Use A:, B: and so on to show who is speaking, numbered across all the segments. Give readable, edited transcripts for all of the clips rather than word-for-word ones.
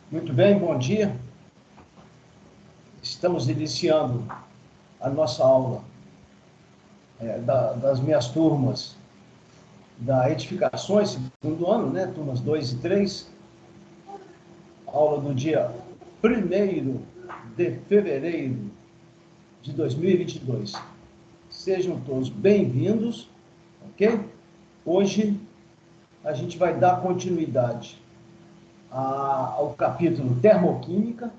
A: Muito bem, bom dia. Estamos iniciando a nossa aula das minhas turmas da Edificações, segundo ano, né? Turmas 2 e 3. Aula do dia 1º de fevereiro de 2022. Sejam todos bem-vindos, ok? Hoje a gente vai dar continuidade ao capítulo Termoquímica.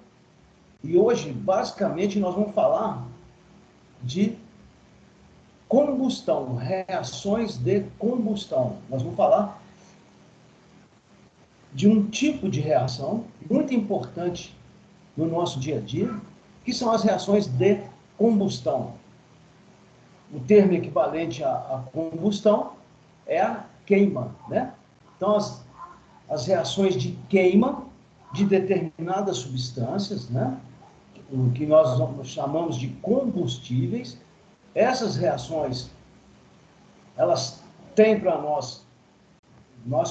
A: E hoje, basicamente, nós vamos falar de combustão, reações de combustão. Nós vamos falar de um tipo de reação muito importante no nosso dia a dia, que são as reações de combustão. O termo equivalente à combustão é a queima, né? Então, as reações de queima de determinadas substâncias, né? O que nós chamamos de combustíveis. Essas reações, elas têm para nós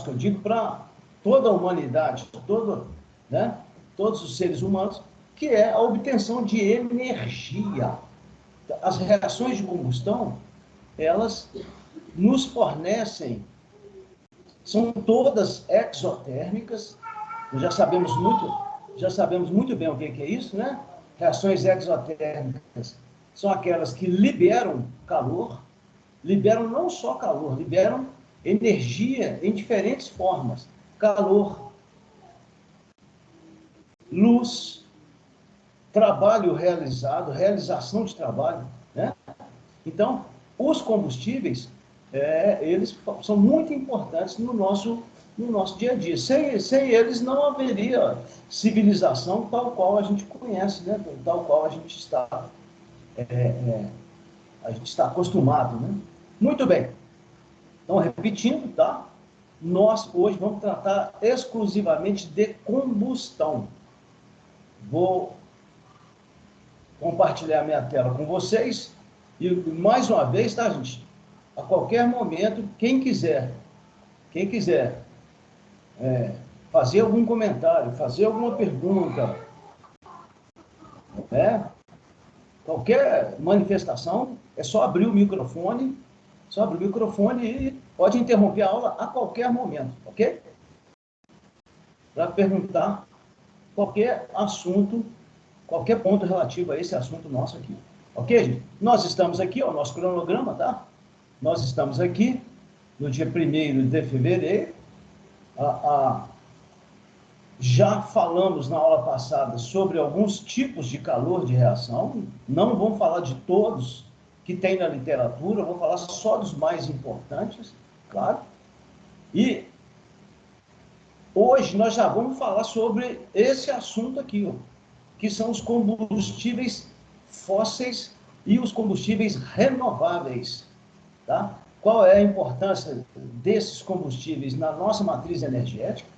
A: que eu digo para toda a humanidade, né? Todos os seres humanos, que é a obtenção de energia. As reações de combustão, elas nos fornecem, são todas exotérmicas. Nós já sabemos muito bem o que é isso, né? Reações exotérmicas são aquelas que liberam calor, liberam não só calor, liberam energia em diferentes formas. Calor, luz, trabalho realizado, realização de trabalho, né? Então, os combustíveis, eles são muito importantes no nosso dia a dia. Sem eles não haveria civilização tal qual a gente conhece, né? Tal qual a gente está acostumado, né? Muito bem. Então, repetindo, tá? Nós hoje vamos tratar exclusivamente de combustão. Vou compartilhar minha tela com vocês e, mais uma vez, tá, gente? A qualquer momento, quem quiser fazer algum comentário, fazer alguma pergunta, né? Qualquer manifestação, é só abrir o microfone, e pode interromper a aula a qualquer momento, ok? Para perguntar qualquer assunto, qualquer ponto relativo a esse assunto nosso aqui. Ok, gente? Nós estamos aqui, ó, o nosso cronograma, tá? Nós estamos aqui no dia 1º de fevereiro. Já falamos na aula passada sobre alguns tipos de calor de reação. Não vamos falar de todos que tem na literatura, vou falar só dos mais importantes, claro. E hoje nós já vamos falar sobre esse assunto aqui, ó, que são os combustíveis fósseis e os combustíveis renováveis, tá? Qual é a importância desses combustíveis na nossa matriz energética,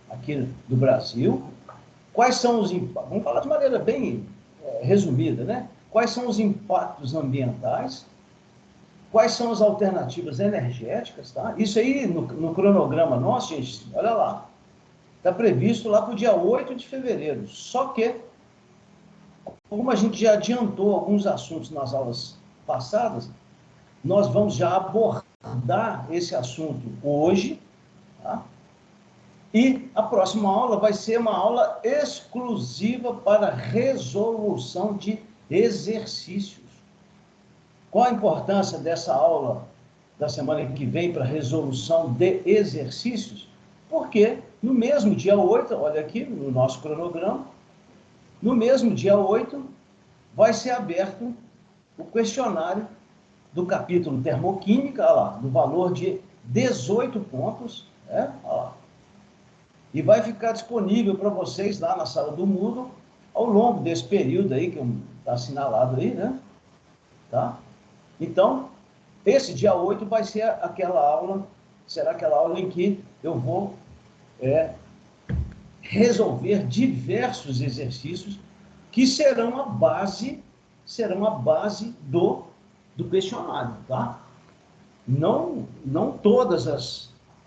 A: aqui do Brasil? Quais são os impactos? Vamos falar de maneira bem resumida, né? Quais são os impactos ambientais? Quais são as alternativas energéticas, tá? Isso aí, no cronograma nosso, gente, olha lá, está previsto lá para o dia 8 de fevereiro. Só que, como a gente já adiantou alguns assuntos nas aulas passadas, nós vamos já abordar esse assunto hoje, tá? E a próxima aula vai ser uma aula exclusiva para resolução de exercícios. Qual a importância dessa aula da semana que vem para resolução de exercícios? Porque no mesmo dia 8, olha aqui no nosso cronograma, no mesmo dia 8 vai ser aberto o questionário do capítulo Termoquímica, olha lá, no valor de 18 pontos, né? Olha lá. E vai ficar disponível para vocês lá na sala do Moodle ao longo desse período aí, que está assinalado aí, né? Tá? Então, esse dia 8 vai ser será aquela aula em que eu vou resolver diversos exercícios que serão a base do questionário, tá? Não todas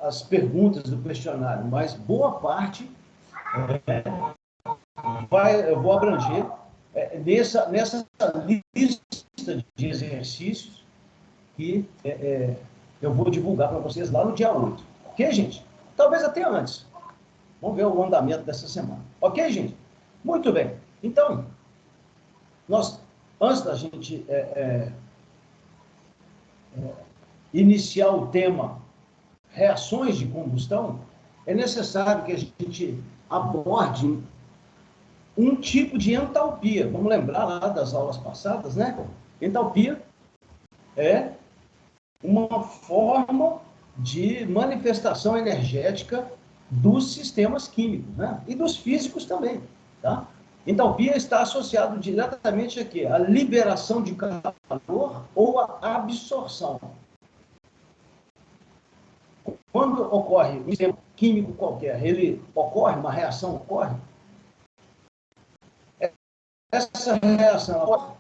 A: as perguntas do questionário, mas boa parte eu vou abranger nessa lista de exercícios que eu vou divulgar para vocês lá no dia 8. Ok, gente? Talvez até antes. Vamos ver o andamento dessa semana. Ok, gente? Muito bem. Então, antes da gente iniciar o tema reações de combustão, é necessário que a gente aborde um tipo de entalpia. Vamos lembrar lá das aulas passadas, né? Entalpia é uma forma de manifestação energética dos sistemas químicos, né? E dos físicos também, tá? Entalpia está associado diretamente aqui à liberação de calor ou à absorção. Quando ocorre um sistema químico qualquer, uma reação ocorre, essa reação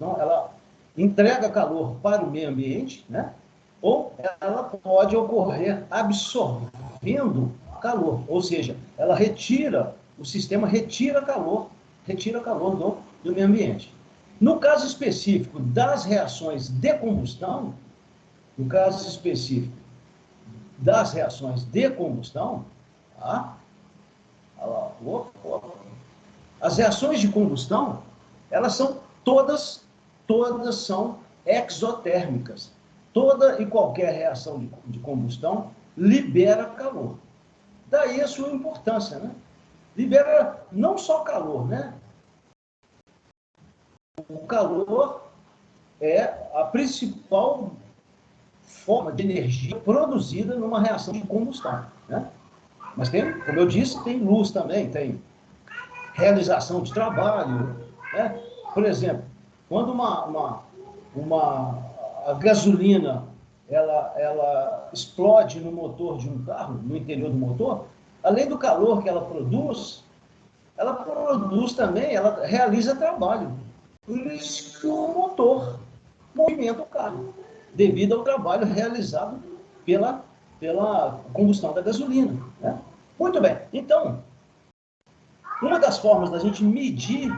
A: ela entrega calor para o meio ambiente, né? Ou ela pode ocorrer absorvendo calor, ou seja, o sistema retira calor do meio ambiente. No caso específico das reações de combustão, tá? As reações de combustão, elas são todas são exotérmicas. Toda e qualquer reação de combustão libera calor. Daí a sua importância, né? Libera não só calor, né? O calor é a principal forma de energia produzida numa reação de combustão, né? Mas tem, como eu disse, tem luz também, tem realização de trabalho, né? Por exemplo, quando a gasolina ela explode no motor de um carro, no interior do motor, além do calor que ela produz também, ela realiza trabalho. Por isso que o motor movimenta o carro, devido ao trabalho realizado pela combustão da gasolina, né? Muito bem, então, uma das formas da gente medir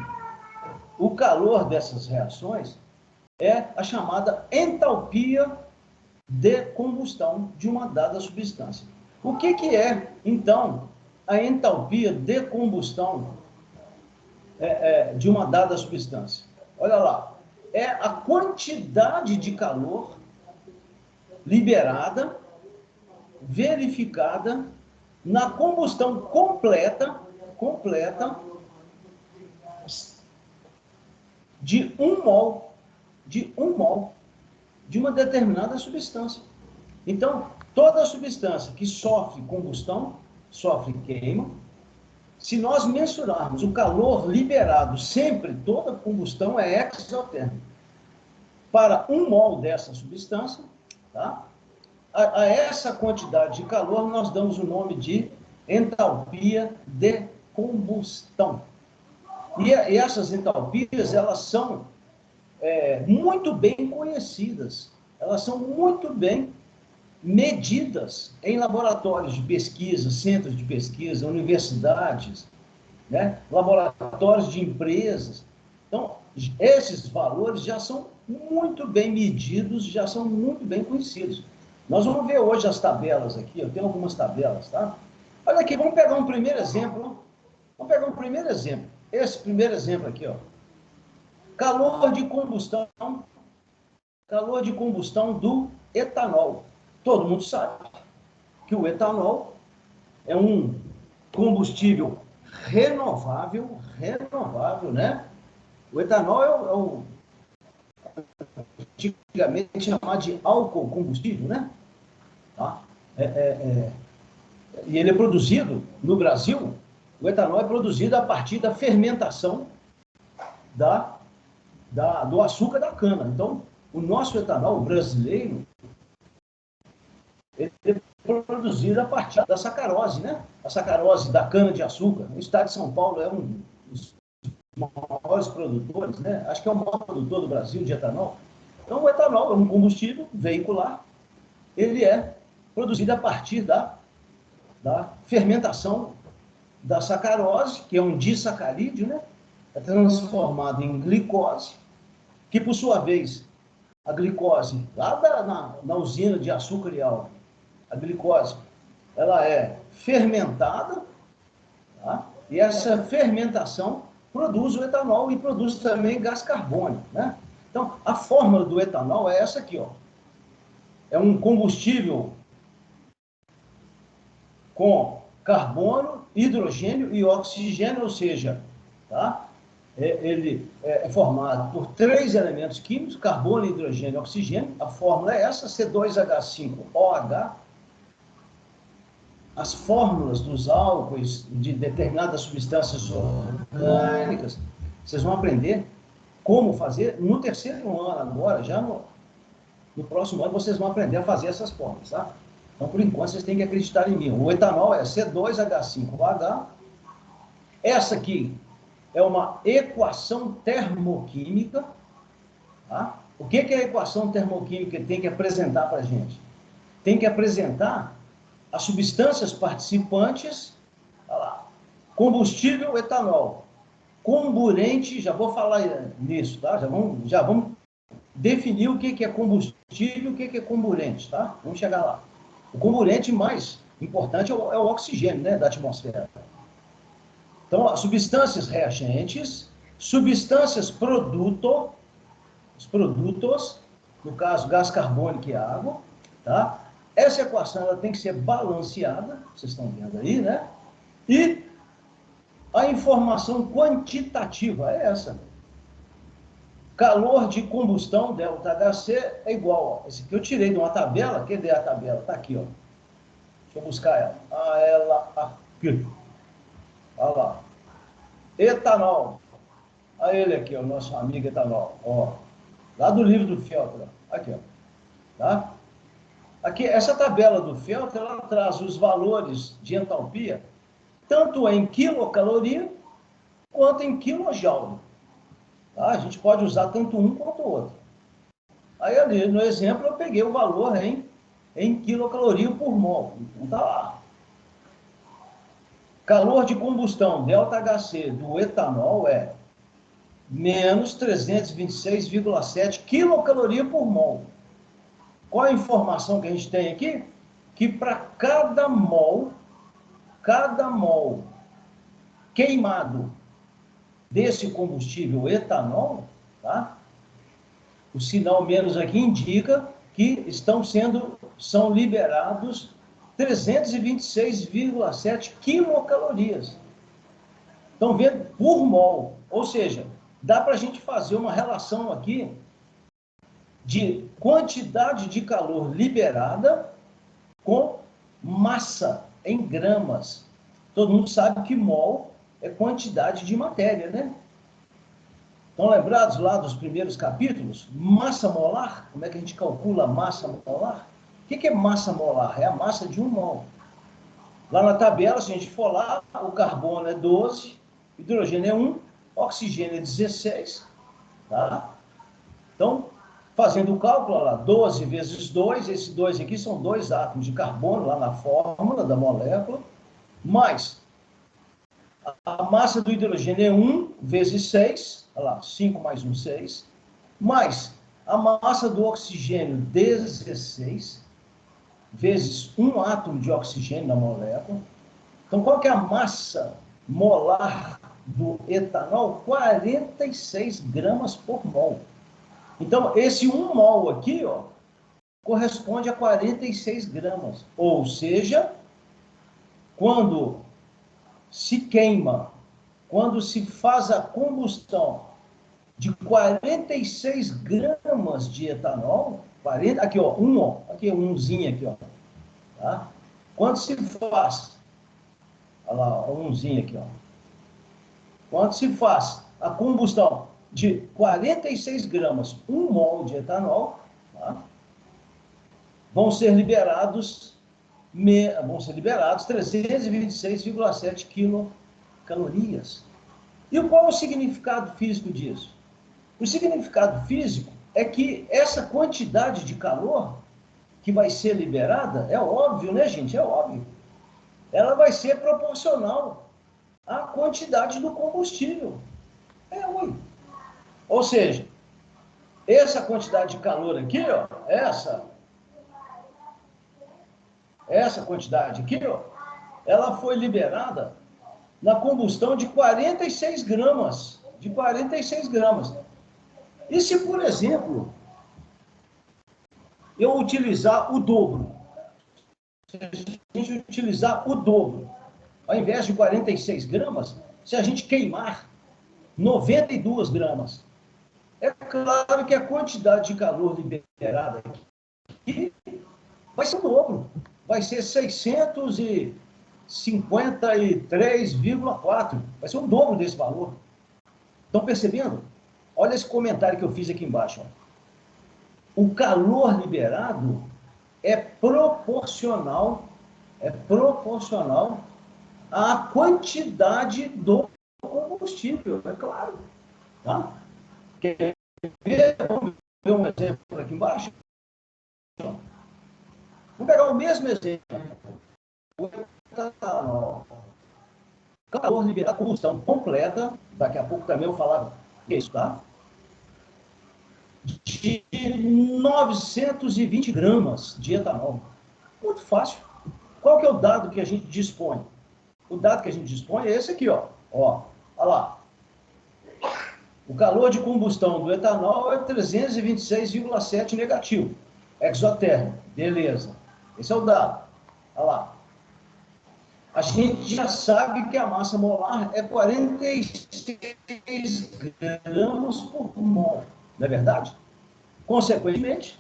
A: o calor dessas reações é a chamada entalpia de combustão de uma dada substância. O que é, então, a entalpia de combustão de uma dada substância? Olha lá, é a quantidade de calor liberada, verificada na combustão completa de um mol de uma determinada substância. Então, toda substância que sofre combustão, sofre queima. Se nós mensurarmos o calor liberado, sempre toda combustão é exotérmica. Para um mol dessa substância, tá? A essa quantidade de calor nós damos o nome de entalpia de combustão. E essas entalpias, elas são muito bem conhecidas, elas são muito bem medidas em laboratórios de pesquisa, centros de pesquisa, universidades, né? Laboratórios de empresas. Então, esses valores já são muito bem medidos, já são muito bem conhecidos. Nós vamos ver hoje as tabelas aqui, eu tenho algumas tabelas, tá? Olha aqui, vamos pegar um primeiro exemplo. Esse primeiro exemplo aqui, ó. Calor de combustão do etanol. Todo mundo sabe que o etanol é um combustível renovável, né? O etanol é o antigamente chamado de álcool combustível, né? Tá? E ele é produzido no Brasil, o etanol é produzido a partir da fermentação do açúcar da cana. Então, o nosso etanol brasileiro, ele é produzido a partir da sacarose, né? A sacarose da cana-de-açúcar. O estado de São Paulo é um dos maiores produtores, né? Acho que é o maior produtor do Brasil de etanol. Então, o etanol é um combustível veicular, ele é produzido a partir da fermentação da sacarose, que é um disacarídeo, né? É transformado em glicose, que por sua vez, a glicose, lá na usina de açúcar e álcool, a glicose, ela é fermentada, tá? E essa fermentação produz o etanol e produz também gás carbônico, né? Então, a fórmula do etanol é essa aqui, ó. É um combustível com carbono, hidrogênio e oxigênio, ou seja, tá? Ele é formado por 3 elementos químicos, carbono, hidrogênio e oxigênio. A fórmula é essa, C2H5OH. As fórmulas dos álcoois de determinadas substâncias orgânicas, vocês vão aprender como fazer no terceiro ano agora, já no próximo ano vocês vão aprender a fazer essas fórmulas, tá? Então, por enquanto, vocês têm que acreditar em mim. O etanol é C2H5OH. Essa aqui é uma equação termoquímica, tá? O que é a equação termoquímica que tem que apresentar para a gente? Tem que apresentar as substâncias participantes, olha lá, combustível, etanol, comburente, já vou falar nisso, tá? Já vamos definir o que é combustível e o que é comburente, tá? Vamos chegar lá. O comburente mais importante é o oxigênio, né, da atmosfera. Então, as substâncias reagentes, substâncias os produtos, no caso, gás carbônico e água, tá? Essa equação ela tem que ser balanceada, vocês estão vendo aí, né? E a informação quantitativa é essa. Calor de combustão, ΔHC, é igual, ó. Esse aqui eu tirei de uma tabela, cadê a tabela? Está aqui, ó. Deixa eu buscar ela. Ela aqui. Olha lá. Etanol. Olha ele aqui, o nosso amigo etanol. Ó. Lá do livro do Felter. Aqui, ó. Tá? Aqui, essa tabela do Felter, ela traz os valores de entalpia, tanto em quilocaloria, quanto em quilojoule. Tá? A gente pode usar tanto um quanto o outro. Aí, ali, no exemplo, eu peguei o valor em quilocaloria por mol. Então, tá lá. Calor de combustão, ΔHC, do etanol é menos 326,7 quilocaloria por mol. Qual a informação que a gente tem aqui? Que para cada mol queimado desse combustível etanol, tá? O sinal menos aqui indica que são liberados 326,7 quilocalorias. Então, vendo por mol, ou seja, dá para a gente fazer uma relação aqui de quantidade de calor liberada com massa em gramas. Todo mundo sabe que mol é quantidade de matéria, né? Estão lembrados lá dos primeiros capítulos? Massa molar, como é que a gente calcula a massa molar? O que é massa molar? É a massa de um mol. Lá na tabela, se a gente for lá, o carbono é 12, hidrogênio é 1, oxigênio é 16, tá? Então, fazendo o cálculo, lá, 12 vezes 2, esse 2 aqui são 2 átomos de carbono, lá na fórmula da molécula, mais a massa do hidrogênio é 1 vezes 6, olha lá, 5 mais 1, 6, mais a massa do oxigênio, 16, vezes 1 átomo de oxigênio na molécula. Então, qual que é a massa molar do etanol? 46 gramas por mol. Então, esse 1 mol aqui, ó, corresponde a 46 gramas. Ou seja, quando se queima, quando se faz a combustão de 46 gramas de etanol, aqui, ó, aqui, umzinho aqui, ó, tá? Quando se faz, olha lá, umzinho aqui, ó. Quando se faz a combustão de 46 gramas, 1 mol de etanol, tá? vão ser liberados 326,7 quilocalorias. E qual é o significado físico disso? O significado físico é que essa quantidade de calor que vai ser liberada, é óbvio, né, gente? É óbvio. Ela vai ser proporcional a quantidade do combustível. É ruim. Ou seja, essa quantidade de calor aqui, ó, essa quantidade aqui, ó, ela foi liberada na combustão de 46 gramas. De 46 gramas. E se, por exemplo, eu utilizar o dobro, se a gente utilizar o dobro, ao invés de 46 gramas, se a gente queimar 92 gramas, é claro que a quantidade de calor liberada aqui vai ser o dobro, vai ser 653,4, vai ser o dobro desse valor. Estão percebendo? Olha esse comentário que eu fiz aqui embaixo. Ó. O calor liberado é proporcional à quantidade do combustível, é claro. Tá? Quer ver? Vamos ver um exemplo aqui embaixo? Vamos pegar o mesmo exemplo. O calor liberado, combustão completa, daqui a pouco também eu falava isso, tá? De 920 gramas de etanol. Muito fácil. Qual que é o dado que a gente dispõe? O dado que a gente dispõe é esse aqui, ó. Ó, olha lá. O calor de combustão do etanol é 326,7 negativo. Exotérmico. Beleza. Esse é o dado. Olha lá. A gente já sabe que a massa molar é 46 gramas por mol. Não é verdade? Consequentemente,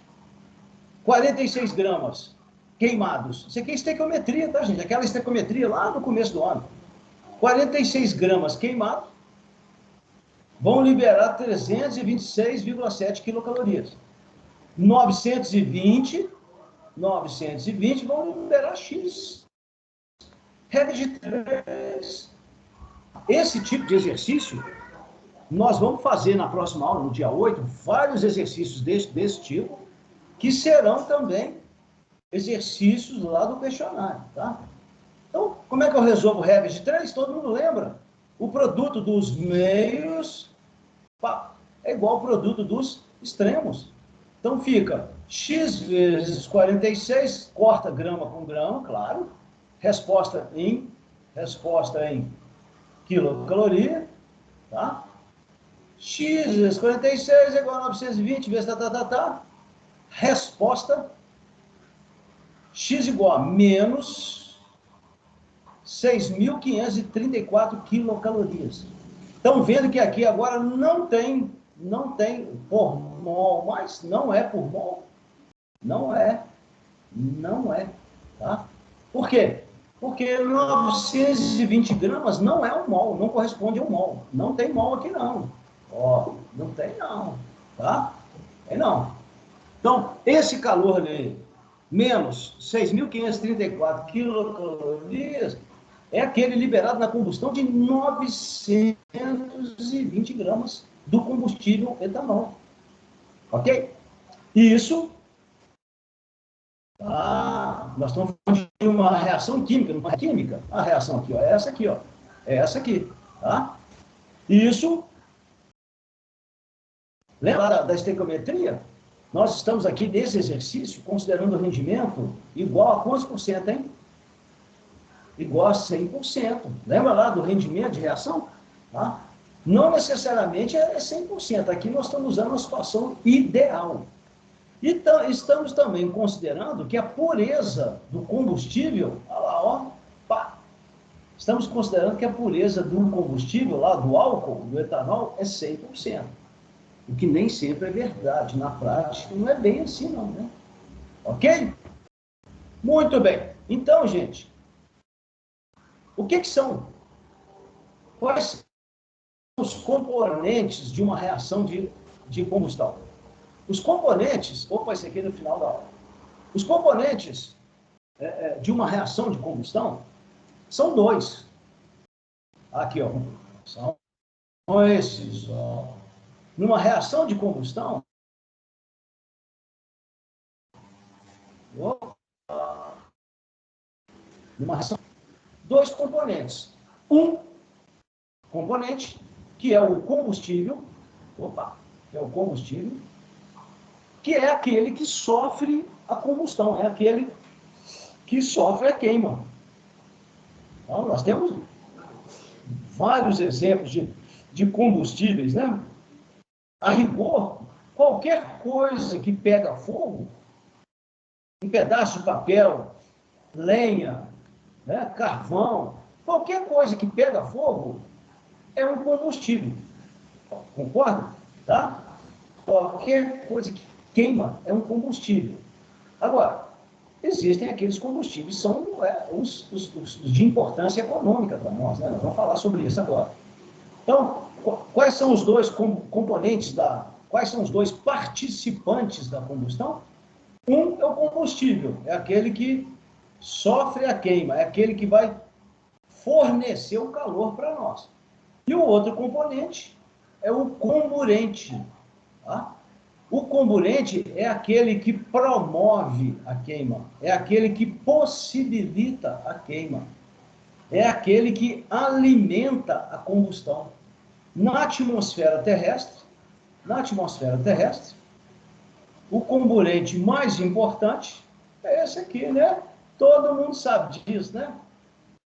A: 46 gramas queimados. Isso aqui é estequiometria, tá, gente? Aquela estequiometria lá no começo do ano. 46 gramas queimados vão liberar 326,7 quilocalorias. 920 vão liberar X. Regra de 3. Esse tipo de exercício, nós vamos fazer na próxima aula, no dia 8, vários exercícios desse tipo, que serão também exercícios lá do questionário, tá? Então, como é que eu resolvo regra de 3? Todo mundo lembra? O produto dos meios é igual ao produto dos extremos. Então, fica x vezes 46, corta grama com grama, claro. Resposta em quilocaloria, tá? X vezes 46 é igual a 920 vezes Resposta, x igual a menos 6.534 quilocalorias. Estão vendo que aqui agora não tem por mol, mas não é por mol. Não é, tá? Por quê? Porque 920 gramas não é um mol, não corresponde a um mol. Não tem mol aqui não. Ó, não tem não, tá? Tem não. Então, esse calor ali, menos 6.534 quilocalorias, é aquele liberado na combustão de 920 gramas do combustível etanol. Ok? Isso, nós estamos falando de uma reação química, não é química. A reação aqui, ó, é essa aqui, ó. É essa aqui, tá? Isso, lembra da estequiometria? Nós estamos aqui nesse exercício considerando o rendimento igual a quantos por cento, hein? Igual a 100%. Lembra lá do rendimento de reação? Tá? Não necessariamente é 100%. Aqui nós estamos usando uma situação ideal. Então, estamos também considerando que a pureza do combustível, olha lá, ó, pá, estamos considerando que a pureza do combustível, lá do álcool, do etanol, é 100%. O que nem sempre é verdade. Na prática, não é bem assim, não, né? Ok? Muito bem. Então, gente, o que são? Quais são os componentes de uma reação de combustão? Os componentes, opa, esse aqui é no final da aula. Os componentes de uma reação de combustão são dois. Aqui, ó, são esses, ó. Numa reação de combustão, opa, numa reação, dois componentes. Um componente, que é o combustível, que é o combustível, que é aquele que sofre a combustão, é aquele que sofre a queima. Então, nós temos vários exemplos de combustíveis, né? A rigor, qualquer coisa que pega fogo, um pedaço de papel, lenha, né, carvão, qualquer coisa que pega fogo é um combustível. Concorda? Tá? Qualquer coisa que queima é um combustível. Agora, existem aqueles combustíveis que são os de importância econômica para nós, né? Nós vamos falar sobre isso agora. Então, quais são os dois componentes quais são os dois participantes da combustão? Um é o combustível, é aquele que sofre a queima, é aquele que vai fornecer o calor para nós. E o outro componente é o comburente. Tá? O comburente é aquele que promove a queima, é aquele que possibilita a queima, é aquele que alimenta a combustão. Na atmosfera terrestre, o comburente mais importante é esse aqui, né? Todo mundo sabe disso, né?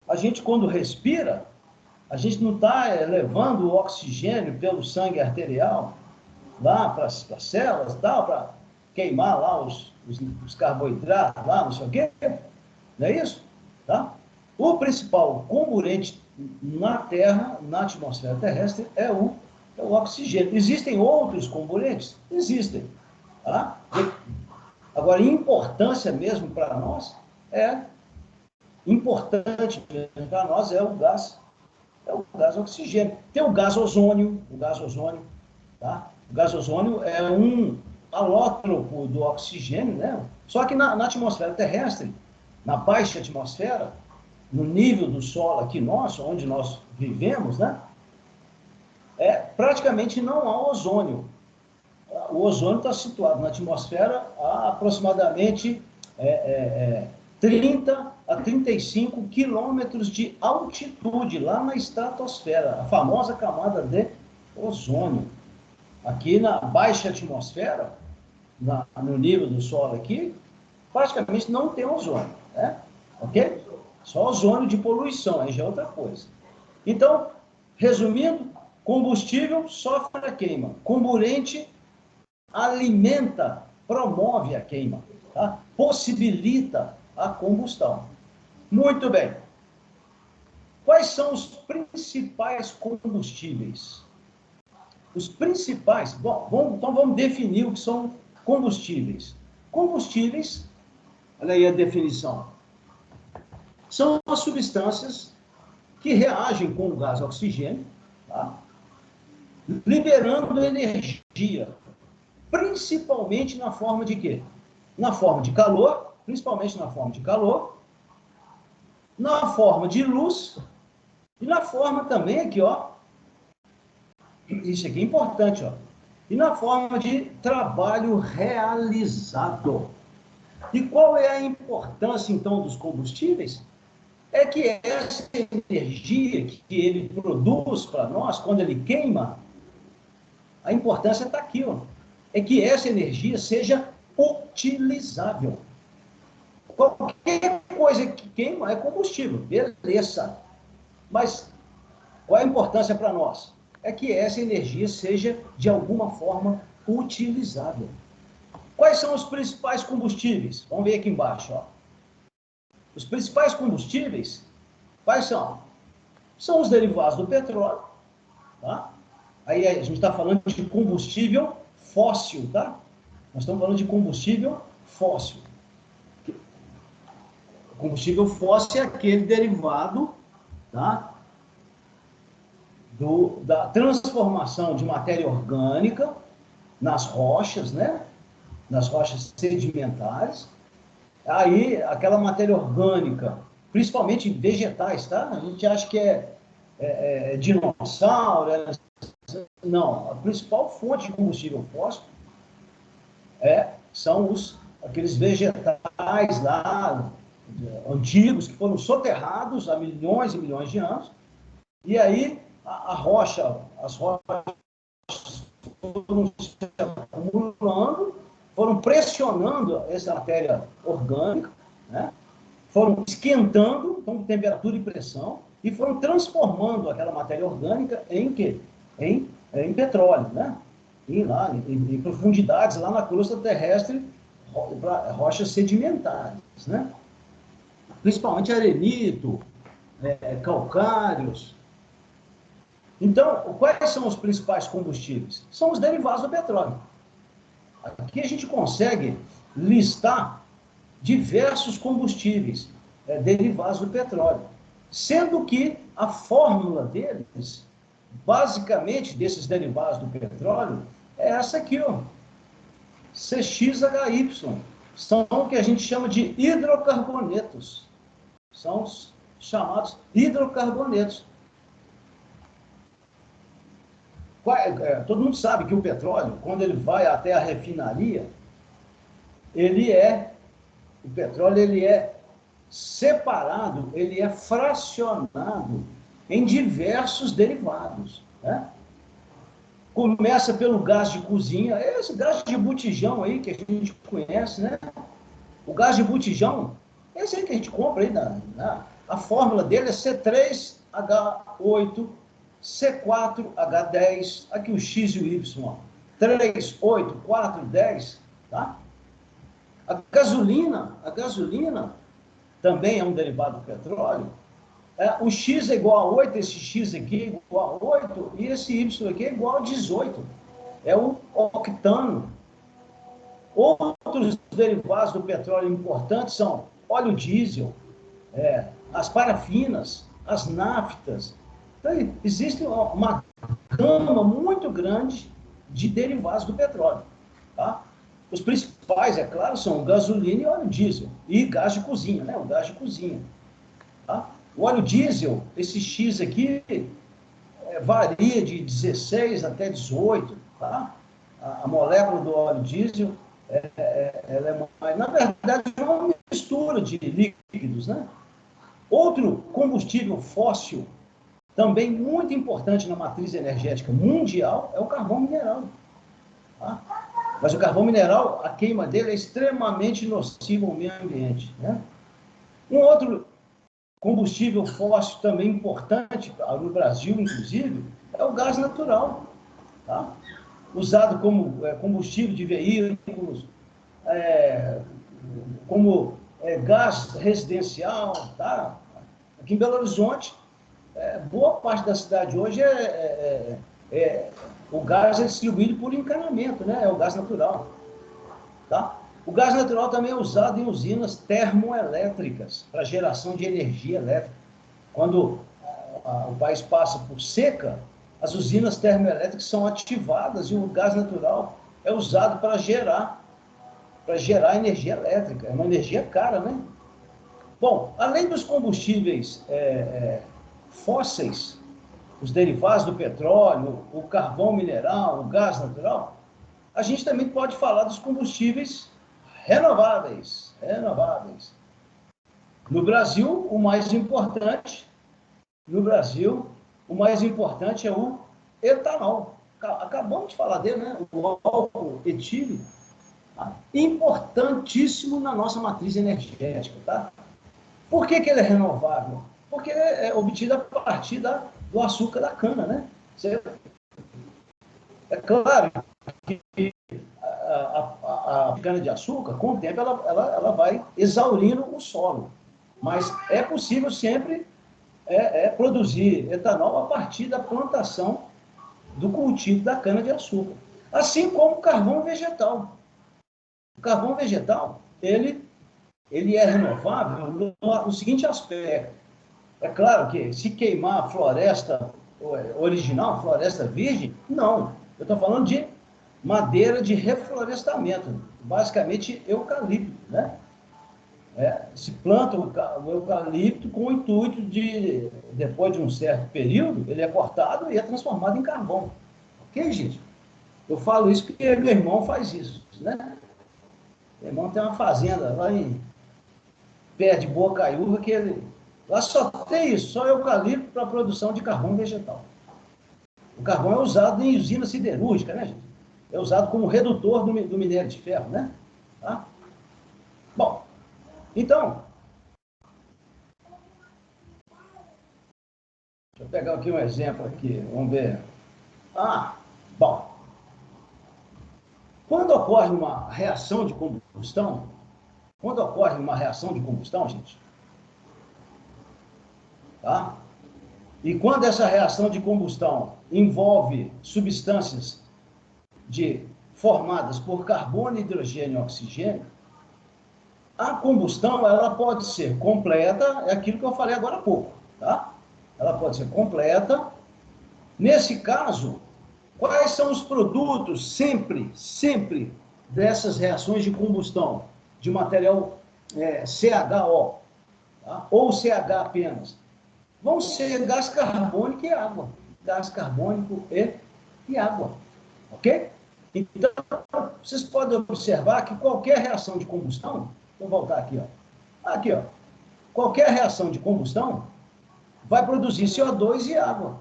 A: A gente, quando respira, a gente não está levando o oxigênio pelo sangue arterial lá para as células, para queimar lá os carboidratos, lá, não sei o quê. Não é isso? Tá? O principal comburente na Terra, na atmosfera terrestre, é o oxigênio. Existem outros comburentes? Existem. Tá? Agora, importância mesmo para nós importante para nós é o gás oxigênio. Tem o gás ozônio, tá? O gás ozônio é um alótropo do oxigênio, né? Só que na atmosfera terrestre, na baixa atmosfera, no nível do solo aqui nosso, onde nós vivemos, né? Praticamente não há ozônio. O ozônio está situado na atmosfera a aproximadamente 30 a 35 quilômetros de altitude, lá na estratosfera, a famosa camada de ozônio. Aqui na baixa atmosfera, no nível do solo aqui, praticamente não tem ozônio, né? Ok? Só ozônio de poluição, aí já é outra coisa. Então, resumindo, combustível sofre a queima, comburente alimenta, promove a queima, tá? Possibilita a combustão. Muito bem. Quais são os principais combustíveis? Os principais, então vamos definir o que são combustíveis. Combustíveis, olha aí a definição, são as substâncias que reagem com o gás oxigênio, tá? Liberando energia, principalmente na forma de quê? Na forma de calor, principalmente na forma de calor, na forma de luz e na forma também aqui, ó, isso aqui é importante, ó, e na forma de trabalho realizado. E qual é a importância, então, dos combustíveis? É que essa energia que ele produz para nós, quando ele queima, a importância está aqui, ó, é que essa energia seja utilizável. Qualquer coisa que queima é combustível, beleza. Mas qual é a importância para nós? É que essa energia seja, de alguma forma, utilizável. Quais são os principais combustíveis? Vamos ver aqui embaixo, ó. Os principais combustíveis, quais são? São os derivados do petróleo, tá? Aí a gente está falando de combustível fóssil, tá? Nós estamos falando de combustível fóssil. O combustível fóssil é aquele derivado, tá? Da transformação de matéria orgânica nas rochas, né? Nas rochas sedimentares. Aí, aquela matéria orgânica, principalmente vegetais, tá? A gente acha que é dinossauro. Não, a principal fonte de combustível fóssil são aqueles vegetais lá, antigos, que foram soterrados há milhões e milhões de anos, e aí a rocha, as rochas foram se acumulando, foram pressionando essa matéria orgânica, né? Foram esquentando, então, com temperatura e pressão, e foram transformando aquela matéria orgânica em quê? Em petróleo, né? Em profundidades lá na crosta terrestre, rochas sedimentares, né? Principalmente arenito, calcários. Então, quais são os principais combustíveis? São os derivados do petróleo. Aqui a gente consegue listar diversos combustíveis derivados do petróleo, sendo que a fórmula deles, basicamente, desses derivados do petróleo, é essa aqui, ó, CXHY. São o que a gente chama de hidrocarbonetos. São os chamados hidrocarbonetos. Todo mundo sabe que o petróleo, quando ele vai até a refinaria, o petróleo ele é separado, ele é fracionado em diversos derivados, né? Começa pelo gás de cozinha, esse gás de botijão aí que a gente conhece, né? O gás de botijão, esse aí que a gente compra aí, a fórmula dele é C3H8, C4H10, aqui o X e o Y, 3, 8, 4, 10, tá? A gasolina também é um derivado do petróleo. O X é igual a 8, esse X aqui é igual a 8, e esse Y aqui é igual a 18. É o octano. Outros derivados do petróleo importantes são óleo diesel, as parafinas, as naftas. Então, existe uma gama muito grande de derivados do petróleo, tá? Os principais, é claro, são gasolina e óleo diesel. E gás de cozinha, né? O gás de cozinha. Tá? O óleo diesel, esse X aqui, varia de 16 até 18. Tá? A molécula do óleo diesel, ela é mais, na verdade, é uma mistura de líquidos, né? Outro combustível fóssil, também muito importante na matriz energética mundial, é o carvão mineral. Tá? Mas o carvão mineral, a queima dele é extremamente nociva ao meio ambiente, né? Um outro combustível fóssil também importante, no Brasil, inclusive, é o gás natural, tá? Usado como combustível de veículos, como gás residencial, tá? Aqui em Belo Horizonte, boa parte da cidade hoje o gás é distribuído por encanamento, né? É o gás natural, tá? O gás natural também é usado em usinas termoelétricas para geração de energia elétrica. Quando o país passa por seca, as usinas termoelétricas são ativadas e o gás natural é usado para gerar energia elétrica. É uma energia cara, né? Bom, além dos combustíveis fósseis, os derivados do petróleo, o carvão mineral, o gás natural, a gente também pode falar dos combustíveis renováveis. No Brasil, o mais importante é o etanol. Acabamos de falar dele, né? O álcool etílico, tá? Importantíssimo na nossa matriz energética, tá? Por que ele é renovável? Porque é obtido a partir do açúcar da cana, né? É claro que a cana-de-açúcar, com o tempo, ela vai exaurindo o solo. Mas é possível sempre produzir etanol a partir da plantação do cultivo da cana-de-açúcar. Assim como o carvão vegetal. O carvão vegetal, ele é renovável no seguinte aspecto. É claro que se queimar a floresta original, floresta virgem, não. Eu estou falando de madeira de reflorestamento, basicamente eucalipto, né? Se planta o eucalipto com o intuito de, depois de um certo período, ele é cortado e é transformado em carvão. Ok, gente? Eu falo isso porque meu irmão faz isso, né? Meu irmão tem uma fazenda lá perto de Bocaiúva, que lá só tem isso, só eucalipto para a produção de carvão vegetal. O carvão é usado em usina siderúrgica, né, gente? É usado como redutor do minério de ferro, né? Tá? Bom, então, deixa eu pegar aqui um exemplo aqui, vamos ver. Bom, quando ocorre uma reação de combustão, gente, tá? E quando essa reação de combustão envolve substâncias formadas por carbono, hidrogênio e oxigênio, a combustão ela pode ser completa, é aquilo que eu falei agora há pouco, tá? Ela pode ser completa. Nesse caso, quais são os produtos sempre dessas reações de combustão de material CHO, tá? Ou CH apenas? Vão ser gás carbônico e água. Gás carbônico e água. Ok? Então, vocês podem observar que qualquer reação de combustão, vou voltar aqui, ó. Aqui, ó. Qualquer reação de combustão vai produzir CO2 e água.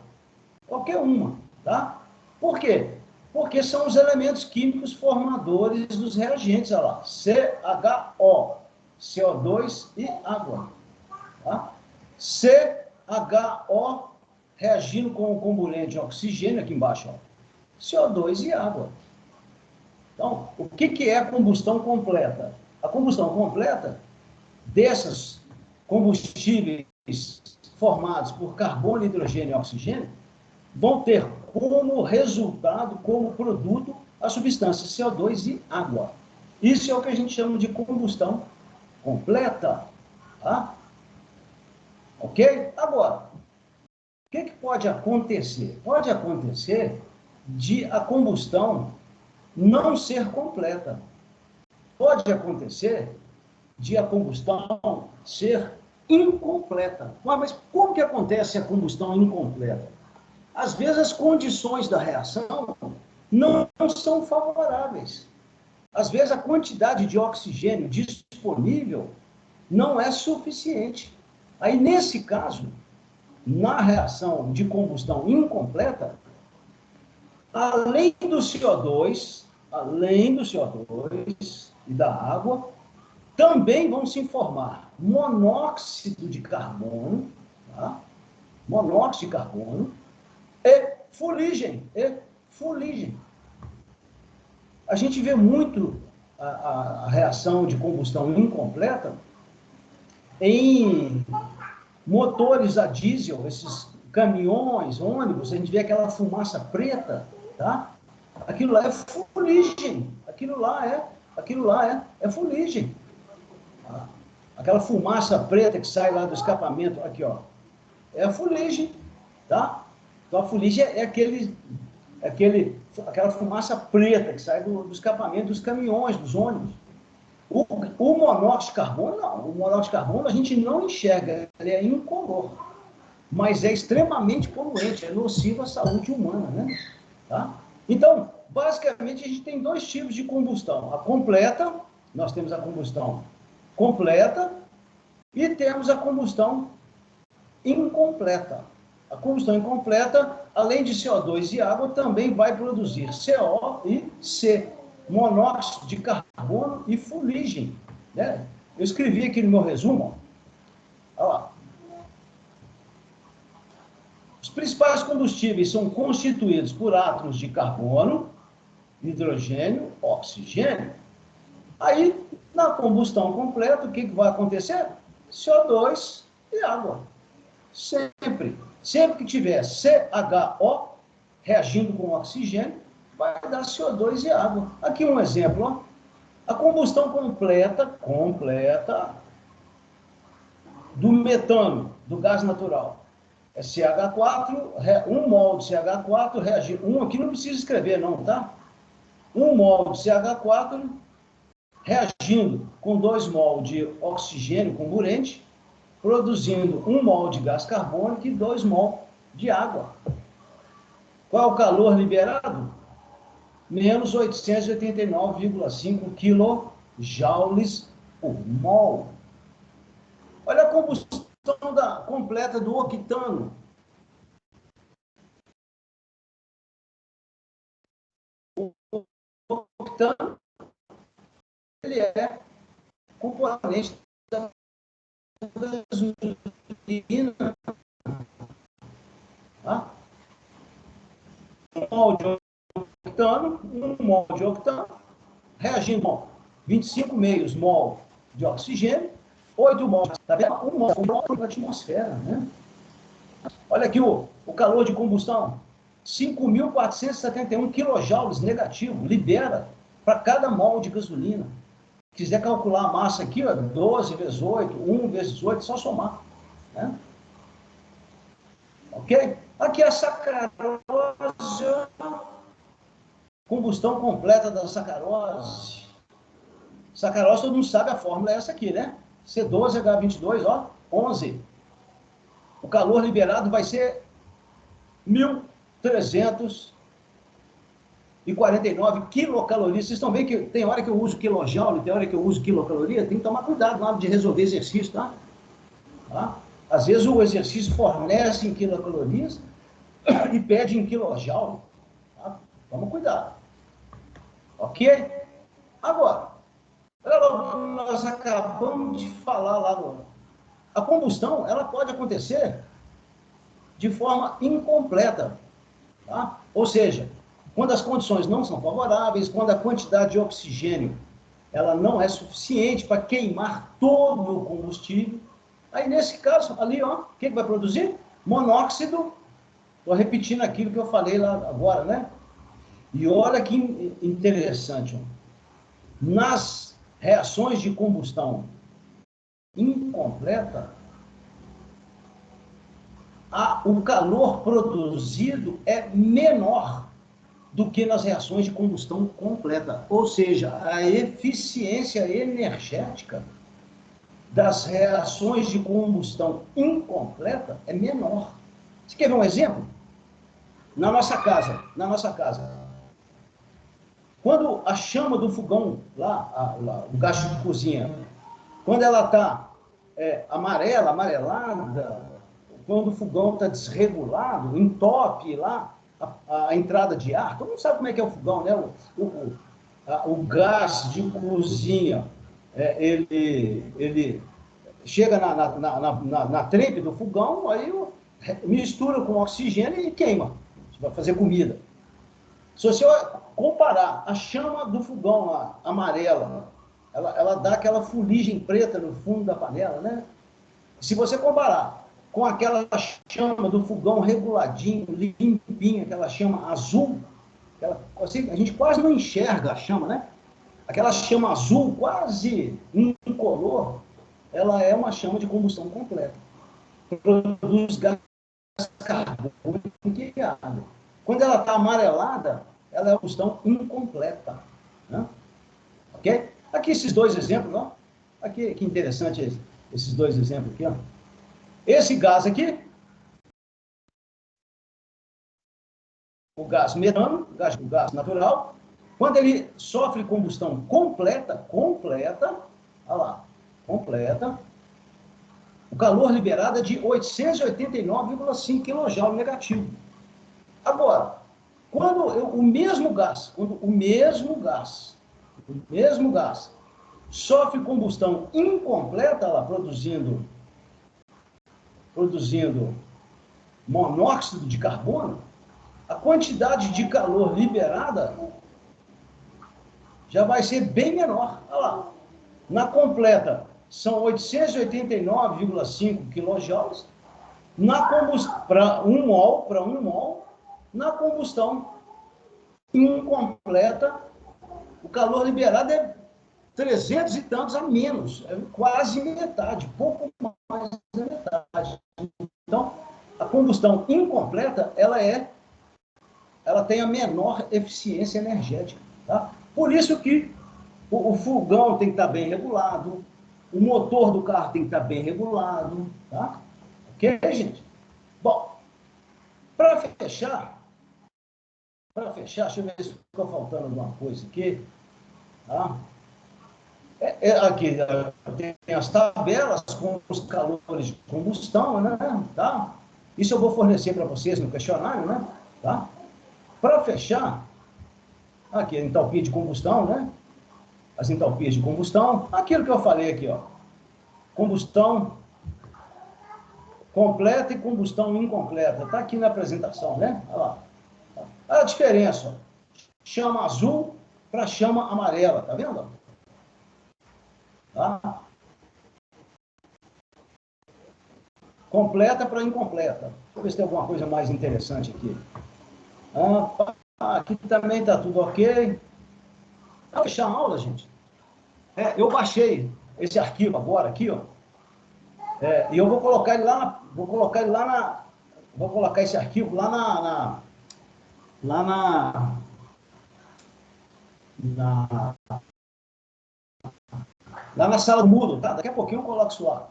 A: Qualquer uma, tá? Por quê? Porque são os elementos químicos formadores dos reagentes, olha lá. CHO, CO2 e água. Tá? CHO reagindo com o combustível de oxigênio, aqui embaixo, ó. CO2 e água. Então, o que é a combustão completa? A combustão completa desses combustíveis formados por carbono, hidrogênio e oxigênio vão ter como resultado, como produto, a substância CO2 e água. Isso é o que a gente chama de combustão completa. Tá? Ok? Agora, o que pode acontecer? Pode acontecer de a combustão não ser completa. Pode acontecer de a combustão ser incompleta. Mas como que acontece a combustão incompleta? Às vezes as condições da reação não são favoráveis. Às vezes a quantidade de oxigênio disponível não é suficiente. Aí, nesse caso, na reação de combustão incompleta, além do CO2 e da água, também vão se formar monóxido de carbono, tá? Monóxido de carbono e fuligem. A gente vê muito a reação de combustão incompleta em motores a diesel, esses caminhões, ônibus, a gente vê aquela fumaça preta, tá? Aquilo lá é fuligem. Aquilo lá é fuligem. Tá? Aquela fumaça preta que sai lá do escapamento, aqui, ó, é a fuligem, tá? Então a fuligem é aquela fumaça preta que sai do escapamento dos caminhões, dos ônibus. O monóxido de carbono, não. O monóxido de carbono a gente não enxerga, ele é incolor, mas é extremamente poluente, é nocivo à saúde humana, né? Tá? Então, basicamente, a gente tem dois tipos de combustão. A completa, nós temos a combustão completa e temos a combustão incompleta. A combustão incompleta, além de CO2 e água, também vai produzir CO e C, monóxido de carbono e fuligem. Né? Eu escrevi aqui no meu resumo, ó. Olha lá. Os principais combustíveis são constituídos por átomos de carbono, hidrogênio, oxigênio. Aí, na combustão completa, o que vai acontecer? CO2 e água. Sempre que tiver CHO reagindo com oxigênio, vai dar CO2 e água. Aqui um exemplo, ó. A combustão completa do metano, do gás natural. É CH4, 1 mol de CH4 reagindo. Aqui não precisa escrever não, tá? 1 mol de CH4 reagindo com 2 mol de oxigênio comburente, produzindo 1 mol de gás carbônico e 2 mol de água. Qual é o calor liberado? Menos 889,5 kJ por mol. Olha a combustão completa do octano. octano, ele é componente da gasolina. Tá? Um mol de octano, um mol de octano, reagindo com 25 meios mol de oxigênio, 8 mol, tá vendo? Um mol na atmosfera, né? Olha aqui o calor de combustão, 5.471 kJ negativo, libera para cada mol de gasolina. Quiser calcular a massa aqui, ó, 12 vezes 8, 1 vezes 8, só somar. Né? Ok? Aqui a sacarose, combustão completa da sacarose. Sacarose, todo mundo sabe a fórmula é essa aqui, né? C12H22, ó, 11. O calor liberado vai ser 1.349 quilocalorias. Vocês estão vendo que tem hora que eu uso quilojoule, tem hora que eu uso quilocaloria? Tem que tomar cuidado na hora de resolver exercício, tá? Às vezes o exercício fornece em quilocalorias e pede em quilojoule. Tá? Toma cuidado. Ok? Agora, nós acabamos de falar lá no... A combustão, ela pode acontecer de forma incompleta. Tá? Ou seja, quando as condições não são favoráveis, quando a quantidade de oxigênio ela não é suficiente para queimar todo o combustível, aí nesse caso, ali, ó, o que vai produzir? Monóxido. Estou repetindo aquilo que eu falei lá agora, né? E olha que interessante, ó. Nas reações de combustão incompleta, o calor produzido é menor do que nas reações de combustão completa. Ou seja, a eficiência energética das reações de combustão incompleta é menor. Você quer ver um exemplo? Na nossa casa, quando a chama do fogão, o gás de cozinha, quando ela está amarelada, quando o fogão está desregulado, entope lá a entrada de ar, todo mundo sabe como é que é o fogão, né? O gás de cozinha, ele chega na trempe do fogão, aí mistura com oxigênio e queima. Você vai fazer comida. Se você comparar a chama do fogão lá, amarela, ela dá aquela fuligem preta no fundo da panela, né? Se você comparar com aquela chama do fogão reguladinho, limpinho, aquela chama azul, assim, a gente quase não enxerga a chama, né? Aquela chama azul, quase incolor, ela é uma chama de combustão completa. Produz gás carbônico e água. Quando ela está amarelada, ela é uma combustão incompleta. Né? Ok? Aqui esses dois exemplos, ó. Aqui, que interessante esses dois exemplos aqui, ó. Esse gás aqui, o gás metano, o gás natural, quando ele sofre combustão completa, olha lá, completa, o calor liberado é de 889,5 kJ negativo. Agora, quando o mesmo gás sofre combustão incompleta, lá, produzindo monóxido de carbono, a quantidade de calor liberada já vai ser bem menor. Olha lá. Na completa, são 889,5 kJ. Na combustão, para um mol, na combustão incompleta, o calor liberado é 300 e tantos a menos, é quase metade, pouco mais da metade. Então, a combustão incompleta, ela tem a menor eficiência energética. Tá? Por isso que o fogão tem que estar bem regulado, o motor do carro tem que estar bem regulado. Tá? Ok, gente? Bom, para fechar, deixa eu ver se ficou faltando alguma coisa aqui. Tá? Aqui tem as tabelas com os calores de combustão, né? Tá? Isso eu vou fornecer para vocês no questionário, né? Tá? Para fechar, Aqui, a entalpia de combustão, né? As entalpias de combustão. Aquilo que eu falei aqui, ó. Combustão completa e combustão incompleta. Está aqui na apresentação, né? Olha lá. Olha a diferença, ó. Chama azul para chama amarela, tá vendo? Tá? Completa para incompleta. Deixa eu ver se tem alguma coisa mais interessante aqui. Aqui também está tudo ok. Vou fechar a aula, gente. Eu baixei esse arquivo agora, aqui, ó. E eu vou colocar ele lá, vou colocar esse arquivo lá na sala do Moodle, tá? Daqui a pouquinho eu coloco isso lá.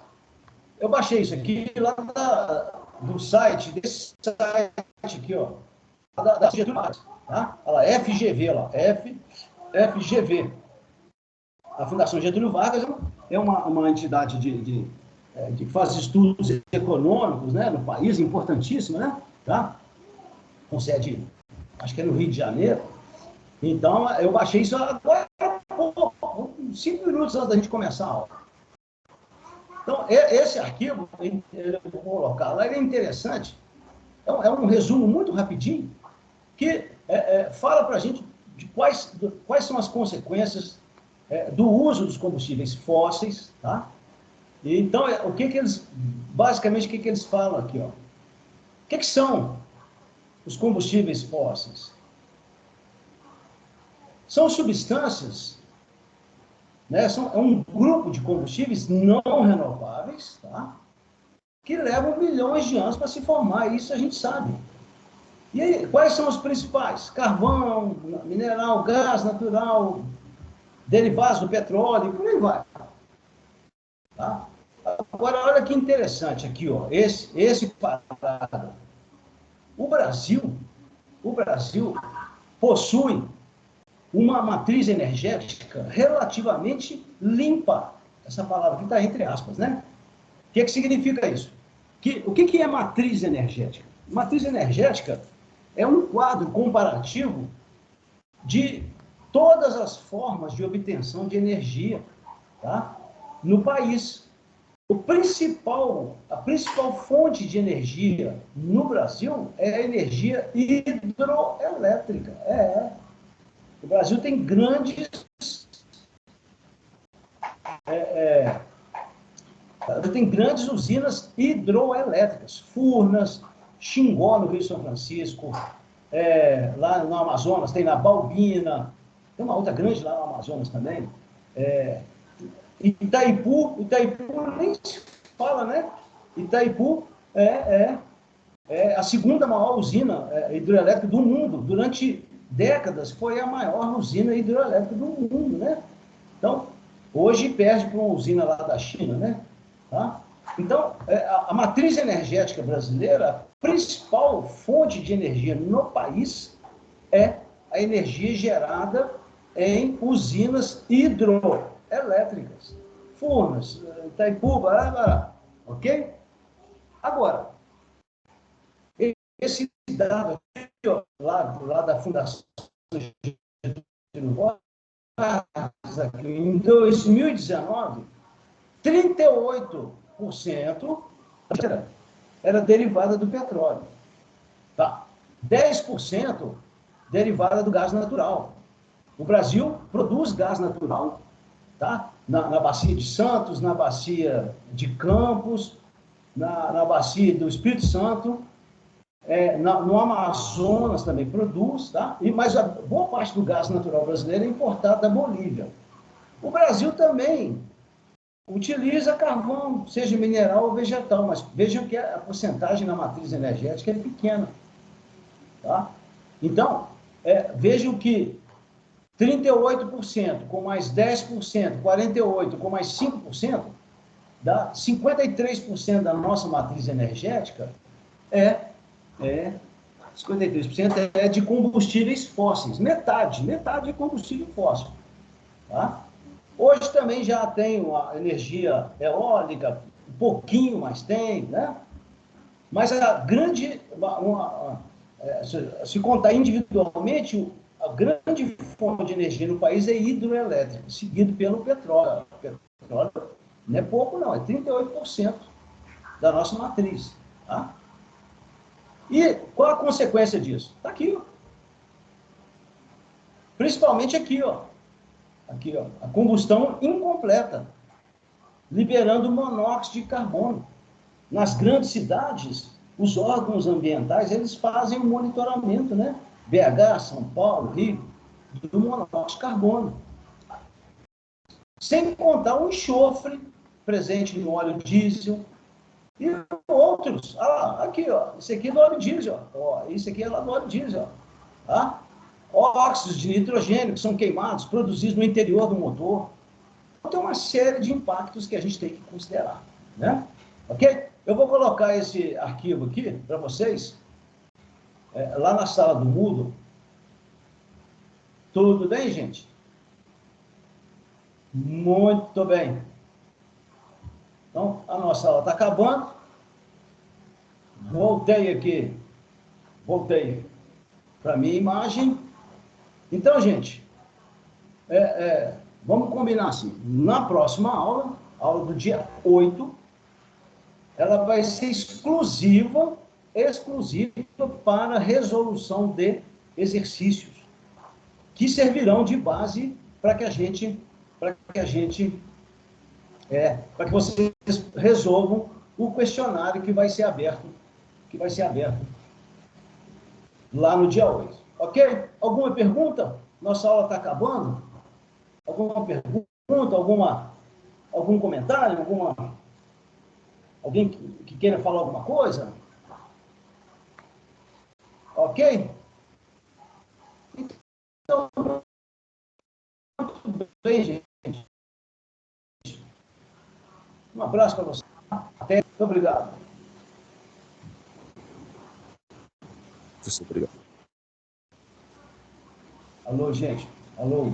A: Eu baixei isso aqui lá do site, desse site aqui, ó. Da Getúlio Vargas, tá? Olha lá, FGV, lá, FGV. A Fundação Getúlio Vargas é uma entidade que faz estudos econômicos, né, no país, importantíssima, né? Tá? Com sede, acho que é no Rio de Janeiro. Então, eu baixei isso agora, 5 minutos antes da gente começar a aula. Então, esse arquivo, eu vou colocar lá, ele é interessante. É um resumo muito rapidinho, que fala para a gente de quais são as consequências do uso dos combustíveis fósseis, tá? E, então, basicamente, o que eles falam aqui, ó? O que são os combustíveis fósseis? São substâncias, né? É um grupo de combustíveis não renováveis, tá? Que levam milhões de anos para se formar, isso a gente sabe. E aí, quais são os principais? Carvão, mineral, gás natural, derivados do petróleo, por aí vai. Tá? Agora, olha que interessante aqui, ó, esse parado. O Brasil possui uma matriz energética relativamente limpa. Essa palavra aqui está entre aspas, né? O que significa isso? O que é matriz energética? Matriz energética é um quadro comparativo de todas as formas de obtenção de energia, tá? No país. A principal fonte de energia no Brasil é a energia hidroelétrica. O Brasil tem grandes usinas hidroelétricas, Furnas, Xingó, no Rio de São Francisco, lá no Amazonas, tem na Balbina, tem uma outra grande lá no Amazonas também, Itaipu nem se fala, né? Itaipu é a segunda maior usina hidroelétrica do mundo. Durante décadas foi a maior usina hidroelétrica do mundo, né? Então, hoje perde para uma usina lá da China, né? Tá? Então, a matriz energética brasileira, a principal fonte de energia no país é a energia gerada em usinas hidroelétricas. Furnas, Itaipu, ok? Agora, esse dado aqui, ó, lá da Fundação Getúlio Vargas, em 2019, 38% era derivada do petróleo. Tá? 10% derivada do gás natural. O Brasil produz gás natural, tá? Na bacia de Santos, na bacia de Campos, na bacia do Espírito Santo, no Amazonas também produz, tá? Mas a boa parte do gás natural brasileiro é importado da Bolívia. O Brasil também utiliza carvão, seja mineral ou vegetal, mas vejam que a porcentagem na matriz energética é pequena. Tá? Então, vejam que 38% com mais 10%, 48% com mais 5%, dá 53% da nossa matriz energética 53% é de combustíveis fósseis. Metade é combustível fóssil. Tá? Hoje também já tem a energia eólica, um pouquinho mais tem, né? Mas a grande, se contar individualmente, a grande fonte de energia no país é hidroelétrica, seguido pelo petróleo. O petróleo não é pouco, não, é 38% da nossa matriz. Tá? E qual a consequência disso? Está aqui, ó. Principalmente aqui, ó. Aqui, ó, a combustão incompleta, liberando monóxido de carbono. Nas grandes cidades, os órgãos ambientais, eles fazem o monitoramento, né? BH, São Paulo, Rio, do monóxido de carbono. Sem contar o enxofre presente no óleo diesel e outros. Ah, aqui, ó, esse aqui é do óleo diesel, ó, esse aqui é lá do óleo diesel, tá? Óxidos de nitrogênio que são queimados, produzidos no interior do motor. Então, tem uma série de impactos que a gente tem que considerar, né? Ok? Eu vou colocar esse arquivo aqui para vocês, lá na sala do Moodle. Tudo bem, gente? Muito bem. Então, a nossa aula está acabando. Voltei aqui. Voltei para a minha imagem. Então, gente, vamos combinar assim. Na próxima aula, aula do dia 8, ela vai ser exclusiva para resolução de exercícios, que servirão de base para que vocês resolvam o questionário que vai ser aberto lá no dia 8. Ok? Alguma pergunta? Nossa aula está acabando? Alguma pergunta? Algum comentário? Alguém que queira falar alguma coisa? Ok? Então, tudo bem, gente. Um abraço para você. Até. Muito obrigado.
B: Professor, obrigado.
A: Alô, gente. Alô.